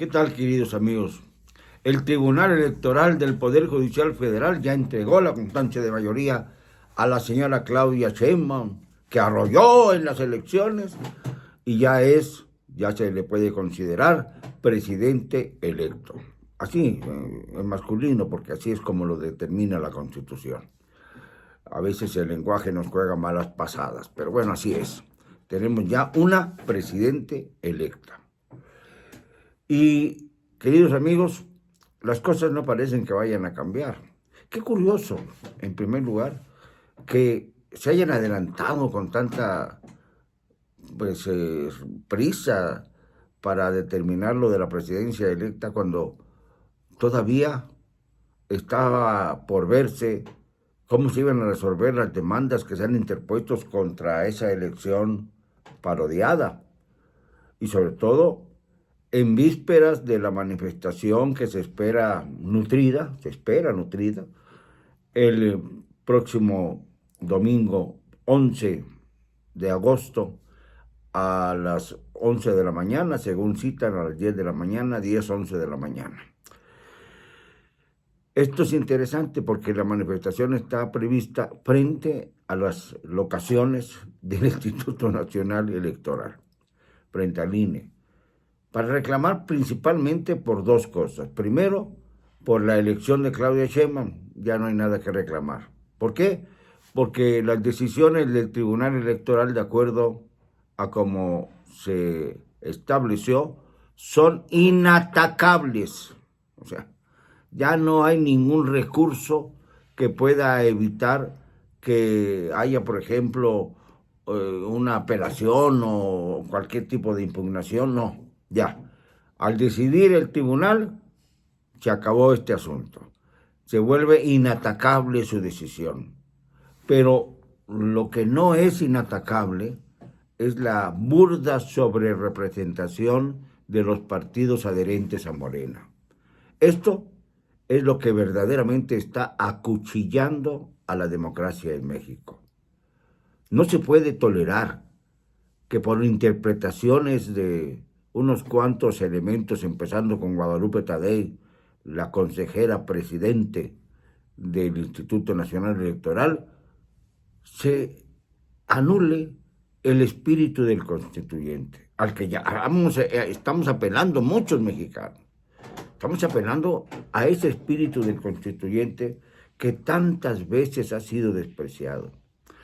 ¿Qué tal, queridos amigos? El Tribunal Electoral del Poder Judicial Federal ya entregó la constancia de mayoría a la señora Claudia Sheinbaum, que arrolló en las elecciones y ya se le puede considerar presidente electo. Así, en masculino, porque así es como lo determina la Constitución. A veces el lenguaje nos juega malas pasadas, pero bueno, así es. Tenemos ya una presidente electa. Y, queridos amigos, las cosas no parecen que vayan a cambiar. Qué curioso, en primer lugar, que se hayan adelantado con tanta prisa para determinar lo de la presidencia electa cuando todavía estaba por verse cómo se iban a resolver las demandas que se han interpuesto contra esa elección parodiada. Y sobre todo, en vísperas de la manifestación que se espera nutrida, el próximo domingo 11 de agosto a las 11 de la mañana, según citan a las 10 de la mañana, 10, 11 de la mañana. Esto es interesante porque la manifestación está prevista frente a las locaciones del Instituto Nacional Electoral, frente al INE, para reclamar principalmente por dos cosas. Primero, por la elección de Claudia Sheinbaum, ya no hay nada que reclamar. ¿Por qué? Porque las decisiones del Tribunal Electoral, de acuerdo a cómo se estableció, son inatacables. O sea, ya no hay ningún recurso que pueda evitar que haya, por ejemplo, una apelación o cualquier tipo de impugnación, no. Ya, al decidir el tribunal, se acabó este asunto. Se vuelve inatacable su decisión. Pero lo que no es inatacable es la burda sobrerepresentación de los partidos adherentes a Morena. Esto es lo que verdaderamente está acuchillando a la democracia en México. No se puede tolerar que por interpretaciones de unos cuantos elementos, empezando con Guadalupe Tadei, la consejera presidente del Instituto Nacional Electoral, se anule el espíritu del constituyente, al que ya estamos apelando muchos mexicanos. Estamos apelando a ese espíritu del constituyente que tantas veces ha sido despreciado.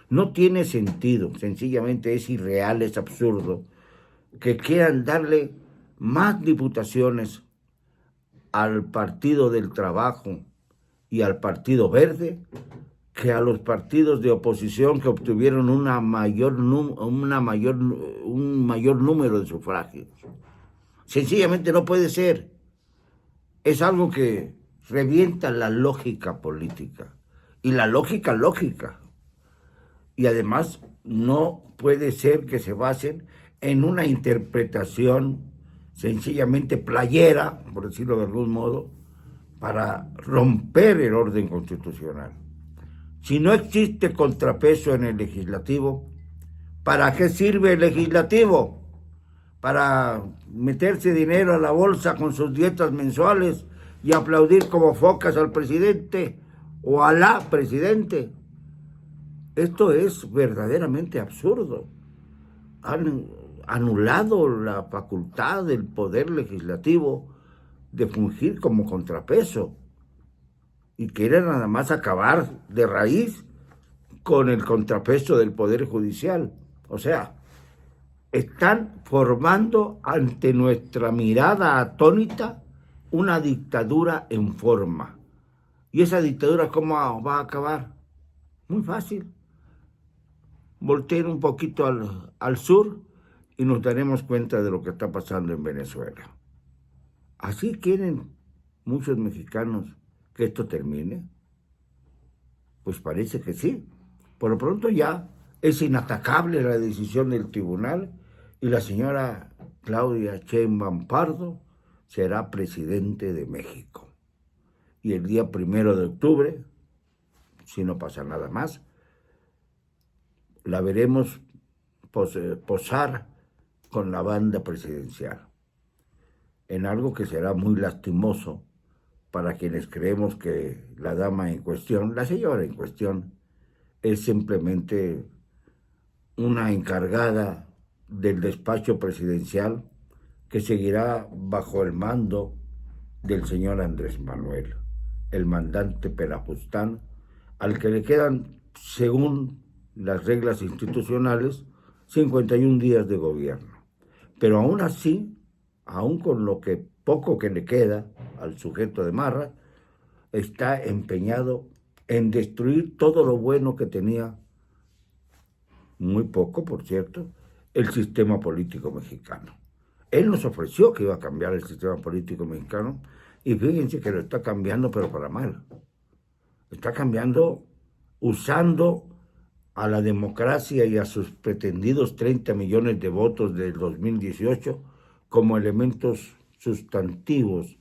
No tiene sentido, sencillamente es irreal, es absurdo, que quieran darle más diputaciones al Partido del Trabajo y al Partido Verde que a los partidos de oposición que obtuvieron un mayor número de sufragios. Sencillamente no puede ser. Es algo que revienta la lógica política y la lógica. Y además no puede ser que se basen en una interpretación sencillamente playera, por decirlo de algún modo, para romper el orden constitucional. Si no existe contrapeso en el legislativo, ¿para qué sirve el legislativo? ¿Para meterse dinero a la bolsa con sus dietas mensuales y aplaudir como focas al presidente o a la presidente? Esto es verdaderamente absurdo. Han anulado la facultad del poder legislativo de fungir como contrapeso y quieren nada más acabar de raíz con el contrapeso del poder judicial. O sea, están formando ante nuestra mirada atónita una dictadura en forma. ¿Y esa dictadura cómo va a acabar? Muy fácil. Volteen un poquito al sur y nos daremos cuenta de lo que está pasando en Venezuela. ¿Así quieren muchos mexicanos que esto termine? Pues parece que sí. Por lo pronto ya es inatacable la decisión del tribunal y la señora Claudia Sheinbaum Pardo será presidente de México. Y el día 1 de octubre, si no pasa nada más, la veremos posar con la banda presidencial. en algo que será muy lastimoso para quienes creemos que la dama en cuestión, la señora en cuestión, es simplemente una encargada del despacho presidencial que seguirá bajo el mando del señor Andrés Manuel, el mandante Pelafustán, al que le quedan, según las reglas institucionales, 51 días de gobierno. Pero aún así, aún con lo que poco que le queda al sujeto de Marra, está empeñado en destruir todo lo bueno que tenía, muy poco, por cierto, el sistema político mexicano. Él nos ofreció que iba a cambiar el sistema político mexicano y fíjense que lo está cambiando, pero para mal. Está cambiando usando a la democracia y a sus pretendidos 30 millones de votos del 2018 como elementos sustantivos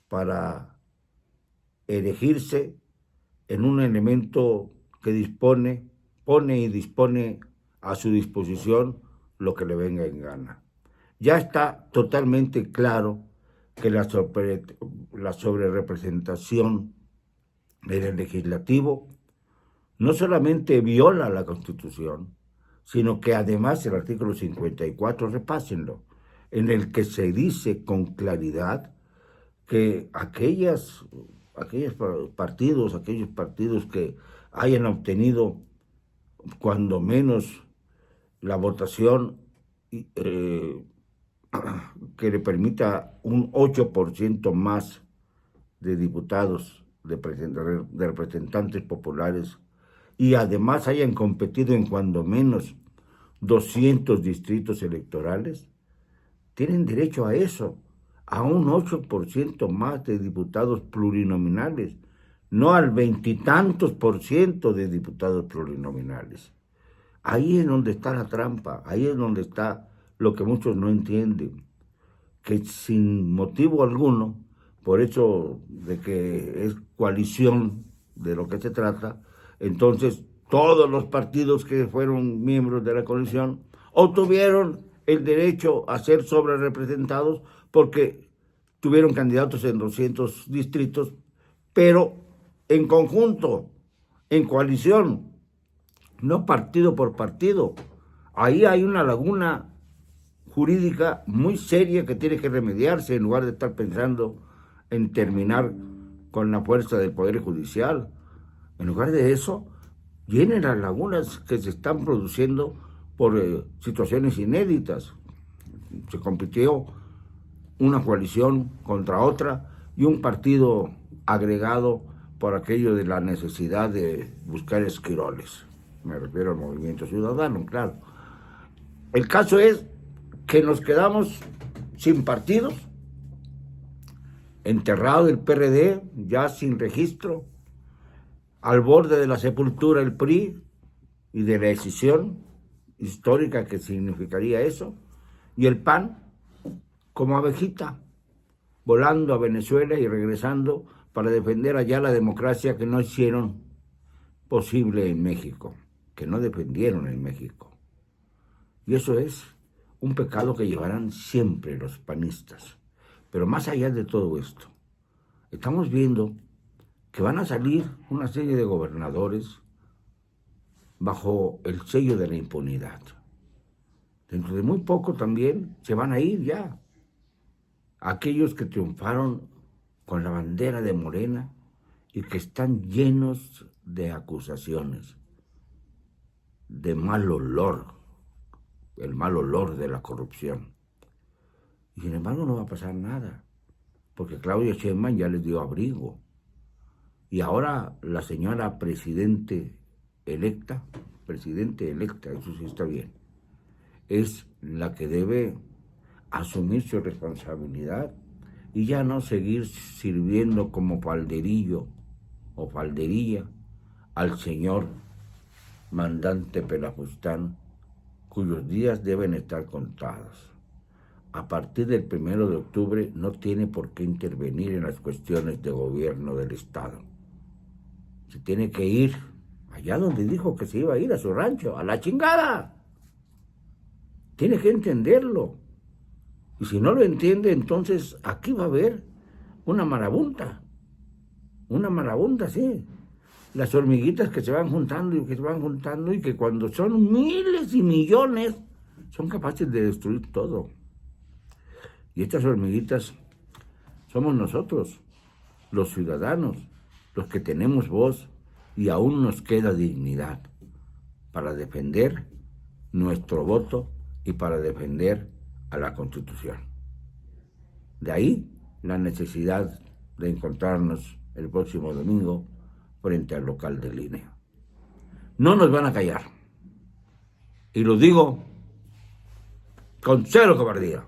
para erigirse en un elemento que pone y dispone a su disposición lo que le venga en gana. Ya está totalmente claro que la sobrerepresentación en el legislativo no solamente viola la Constitución, sino que además el artículo 54, repásenlo, en el que se dice con claridad que aquellos partidos que hayan obtenido cuando menos la votación que le permita un 8% más de diputados, de representantes populares, y además hayan competido en cuando menos 200 distritos electorales, tienen derecho a eso, a un 8% más de diputados plurinominales, no al veintitantos por ciento de diputados plurinominales. Ahí es donde está la trampa, ahí es donde está lo que muchos no entienden, que sin motivo alguno, por hecho de que es coalición de lo que se trata, entonces todos los partidos que fueron miembros de la coalición obtuvieron el derecho a ser sobrerepresentados porque tuvieron candidatos en 200 distritos, pero en conjunto, en coalición, no partido por partido. Ahí hay una laguna jurídica muy seria que tiene que remediarse en lugar de estar pensando en terminar con la fuerza del Poder Judicial. En lugar de eso, llenen las lagunas que se están produciendo por situaciones inéditas. Se compitió una coalición contra otra y un partido agregado por aquello de la necesidad de buscar esquiroles. Me refiero al Movimiento Ciudadano, claro. El caso es que nos quedamos sin partidos, enterrado el PRD, ya sin registro, al borde de la sepultura el PRI y de la decisión histórica que significaría eso, y el PAN como abejita, volando a Venezuela y regresando para defender allá la democracia que no hicieron posible en México, que no defendieron en México. Y eso es un pecado que llevarán siempre los panistas. Pero más allá de todo esto, estamos viendo que van a salir una serie de gobernadores bajo el sello de la impunidad. Dentro de muy poco también se van a ir ya aquellos que triunfaron con la bandera de Morena y que están llenos de acusaciones, de mal olor, el mal olor de la corrupción. Y sin embargo no va a pasar nada, porque Claudia Sheinbaum ya les dio abrigo. Y ahora la señora presidente electa, eso sí está bien, es la que debe asumir su responsabilidad y ya no seguir sirviendo como falderillo o falderilla al señor mandante Pelafustán, cuyos días deben estar contados. A partir del 1 de octubre no tiene por qué intervenir en las cuestiones de gobierno del Estado. Se tiene que ir allá donde dijo que se iba a ir, a su rancho, a la chingada. Tiene que entenderlo. Y si no lo entiende, entonces aquí va a haber una marabunta, sí. Las hormiguitas que se van juntando y que se van juntando y que cuando son miles y millones son capaces de destruir todo. Y estas hormiguitas somos nosotros, los ciudadanos, los que tenemos voz y aún nos queda dignidad para defender nuestro voto y para defender a la Constitución. De ahí la necesidad de encontrarnos el próximo domingo frente al local del INE. No nos van a callar. Y lo digo con cero cobardía.